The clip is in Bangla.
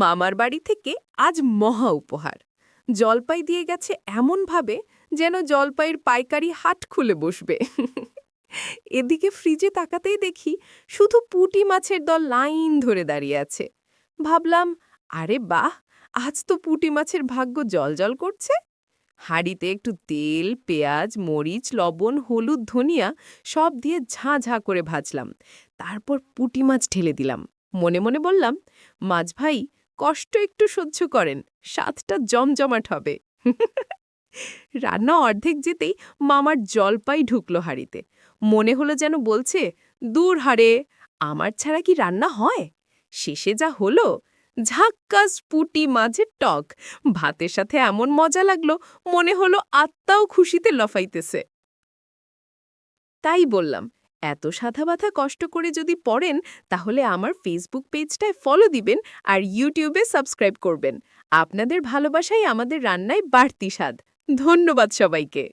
মামার বাড়ি থেকে আজ মহা উপহার। জলপাই দিয়ে গেছে এমনভাবে যেন জলপাইয়ের পাইকারি হাট খুলে বসবে। এদিকে ফ্রিজে তাকাতেই দেখি শুধু পুঁটি মাছের দল লাইন ধরে দাঁড়িয়ে আছে। ভাবলাম, আরে বাহ, আজ তো পুঁটি মাছের ভাগ্য জলজল করছে। হাঁড়িতে একটু তেল, পেঁয়াজ, মরিচ, লবণ, হলুদ, ধনিয়া সব দিয়ে ঝাঁ ঝাঁ করে ভাজলাম। তারপর পুঁটি মাছ ঢেলে দিলাম। মনে মনে বললাম, মাছ ভাই, কষ্ট একটু সহ্য করেন, স্বাদটা জমজমাট হবে। রান্না অর্ধেক যেতেই মামার জলপাই ঢুকলো হাঁড়িতে। মনে হলো যেন বলছে, দূর হারে, আমার ছাড়া কি রান্না হয়? শেষে যা হলো, ঝাক্কাস পুঁটি মাছের টক। ভাতের সাথে এমন মজা লাগলো, মনে হলো আত্মাও খুশিতে লফাইতেছে। তাই বললাম, এত সাধাবাধা কষ্ট করে যদি পড়েন, তাহলে আমার ফেসবুক পেজটায় ফলো দিবেন আর ইউটিউবে সাবস্ক্রাইব করবেন। আপনাদের ভালোবাসাই আমাদের রান্নায় বাড়তি স্বাদ। ধন্যবাদ সবাইকে।